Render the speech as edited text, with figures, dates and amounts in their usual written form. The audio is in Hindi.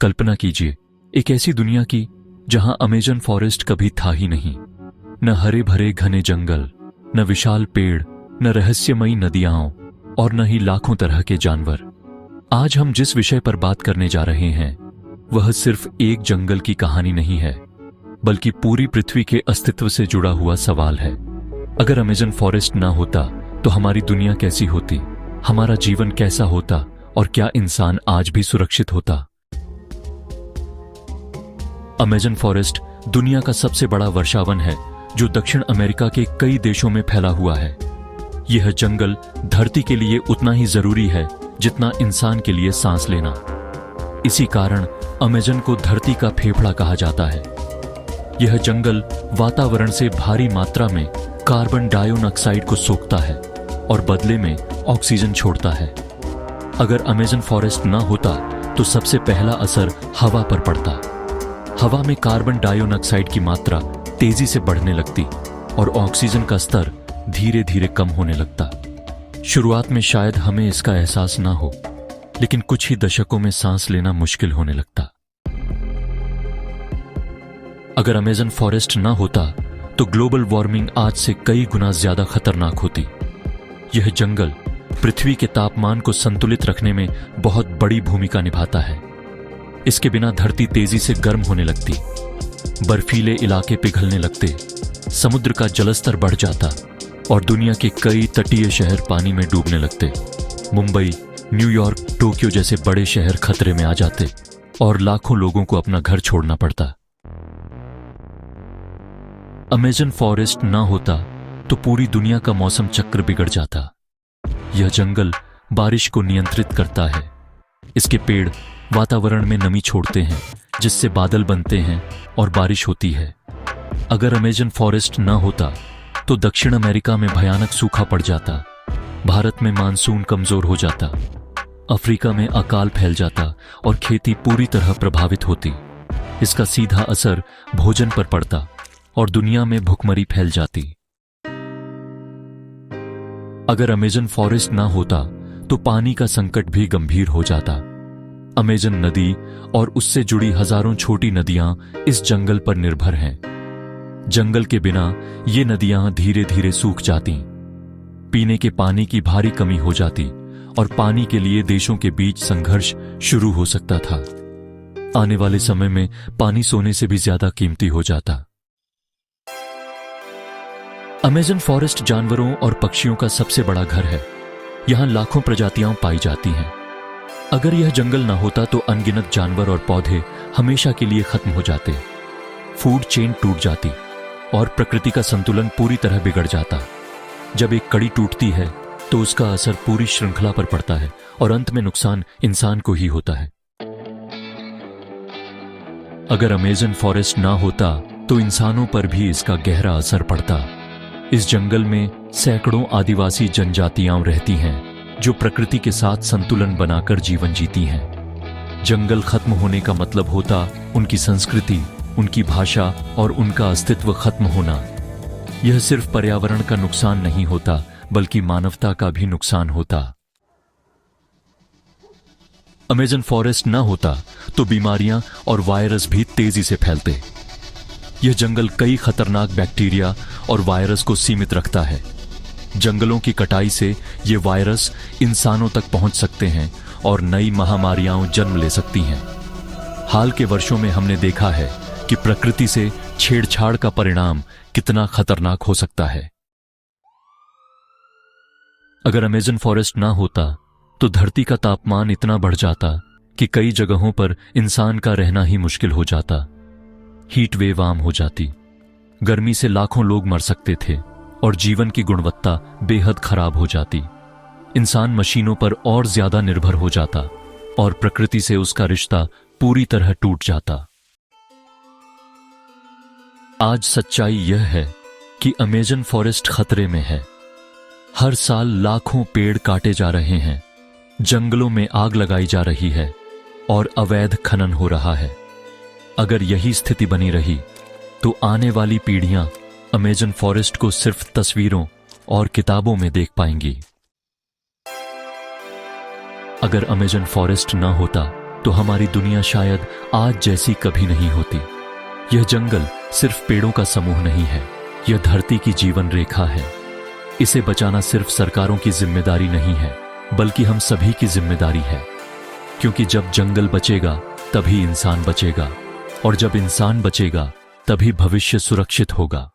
कल्पना कीजिए एक ऐसी दुनिया की जहां अमेजन फॉरेस्ट कभी था ही नहीं। न हरे भरे घने जंगल, न विशाल पेड़, न रहस्यमयी नदियां और न ही लाखों तरह के जानवर। आज हम जिस विषय पर बात करने जा रहे हैं वह सिर्फ एक जंगल की कहानी नहीं है, बल्कि पूरी पृथ्वी के अस्तित्व से जुड़ा हुआ सवाल है। अगर अमेजन फॉरेस्ट ना होता तो हमारी दुनिया कैसी होती, हमारा जीवन कैसा होता और क्या इंसान आज भी सुरक्षित होता। अमेजन फॉरेस्ट दुनिया का सबसे बड़ा वर्षावन है जो दक्षिण अमेरिका के कई देशों में फैला हुआ है। यह जंगल धरती के लिए उतना ही जरूरी है जितना इंसान के लिए सांस लेना। इसी कारण अमेजन को धरती का फेफड़ा कहा जाता है। यह जंगल वातावरण से भारी मात्रा में कार्बन डाइऑक्साइड को सोखता है और बदले में ऑक्सीजन छोड़ता है। अगर अमेजन फॉरेस्ट ना होता तो सबसे पहला असर हवा पर पड़ता। हवा में कार्बन डाइऑक्साइड की मात्रा तेजी से बढ़ने लगती और ऑक्सीजन का स्तर धीरे धीरे कम होने लगता। शुरुआत में शायद हमें इसका एहसास ना हो, लेकिन कुछ ही दशकों में सांस लेना मुश्किल होने लगता। अगर अमेजन फॉरेस्ट ना होता तो ग्लोबल वार्मिंग आज से कई गुना ज्यादा खतरनाक होती। यह जंगल पृथ्वी के तापमान को संतुलित रखने में बहुत बड़ी भूमिका निभाता है। इसके बिना धरती तेजी से गर्म होने लगती, बर्फीले इलाके पिघलने लगते, समुद्र का जलस्तर बढ़ जाता और दुनिया के कई तटीय शहर पानी में डूबने लगते। मुंबई, न्यूयॉर्क, टोक्यो जैसे बड़े शहर खतरे में आ जाते और लाखों लोगों को अपना घर छोड़ना पड़ता। अमेजन फॉरेस्ट ना होता तो पूरी दुनिया का मौसम चक्र बिगड़ जाता। यह जंगल बारिश को नियंत्रित करता है। इसके पेड़ वातावरण में नमी छोड़ते हैं, जिससे बादल बनते हैं और बारिश होती है। अगर अमेजन फॉरेस्ट ना होता तो दक्षिण अमेरिका में भयानक सूखा पड़ जाता, भारत में मानसून कमजोर हो जाता, अफ्रीका में अकाल फैल जाता और खेती पूरी तरह प्रभावित होती। इसका सीधा असर भोजन पर पड़ता और दुनिया में भुखमरी फैल जाती। अगर अमेजन फॉरेस्ट ना होता तो पानी का संकट भी गंभीर हो जाता। अमेजन नदी और उससे जुड़ी हजारों छोटी नदियां इस जंगल पर निर्भर हैं। जंगल के बिना ये नदियां धीरे धीरे सूख जाती, पीने के पानी की भारी कमी हो जाती और पानी के लिए देशों के बीच संघर्ष शुरू हो सकता था। आने वाले समय में पानी सोने से भी ज्यादा कीमती हो जाता। अमेजन फॉरेस्ट जानवरों और पक्षियों का सबसे बड़ा घर है। यहां लाखों प्रजातियां पाई जाती हैं। अगर यह जंगल ना होता तो अनगिनत जानवर और पौधे हमेशा के लिए खत्म हो जाते, फूड चेन टूट जाती और प्रकृति का संतुलन पूरी तरह बिगड़ जाता। जब एक कड़ी टूटती है तो उसका असर पूरी श्रृंखला पर पड़ता है और अंत में नुकसान इंसान को ही होता है। अगर अमेजन फॉरेस्ट ना होता तो इंसानों पर भी इसका गहरा असर पड़ता। इस जंगल में सैकड़ों आदिवासी जनजातियां रहती हैं जो प्रकृति के साथ संतुलन बनाकर जीवन जीती हैं। जंगल खत्म होने का मतलब होता उनकी संस्कृति, उनकी भाषा और उनका अस्तित्व खत्म होना। यह सिर्फ पर्यावरण का नुकसान नहीं होता, बल्कि मानवता का भी नुकसान होता। अमेजन फॉरेस्ट ना होता तो बीमारियां और वायरस भी तेजी से फैलते। यह जंगल कई खतरनाक बैक्टीरिया और वायरस को सीमित रखता है। जंगलों की कटाई से ये वायरस इंसानों तक पहुंच सकते हैं और नई महामारियां जन्म ले सकती हैं। हाल के वर्षों में हमने देखा है कि प्रकृति से छेड़छाड़ का परिणाम कितना खतरनाक हो सकता है। अगर अमेजन फॉरेस्ट ना होता तो धरती का तापमान इतना बढ़ जाता कि कई जगहों पर इंसान का रहना ही मुश्किल हो जाता। हीट वेव आम हो जाती, गर्मी से लाखों लोग मर सकते थे और जीवन की गुणवत्ता बेहद खराब हो जाती। इंसान मशीनों पर और ज्यादा निर्भर हो जाता और प्रकृति से उसका रिश्ता पूरी तरह टूट जाता। आज सच्चाई यह है कि अमेजन फॉरेस्ट खतरे में है। हर साल लाखों पेड़ काटे जा रहे हैं, जंगलों में आग लगाई जा रही है और अवैध खनन हो रहा है। अगर यही स्थिति बनी रही तो आने वाली पीढ़ियां अमेजन फॉरेस्ट को सिर्फ तस्वीरों और किताबों में देख पाएंगी। अगर अमेजन फॉरेस्ट ना होता तो तो हमारी दुनिया शायद आज जैसी कभी नहीं होती। यह जंगल सिर्फ पेड़ों का समूह नहीं है, यह धरती की जीवन रेखा है। इसे बचाना सिर्फ सरकारों की जिम्मेदारी नहीं है, बल्कि हम सभी की जिम्मेदारी है। क्योंकि जब जंगल बचेगा तभी इंसान बचेगा, और जब इंसान बचेगा तभी भविष्य सुरक्षित होगा।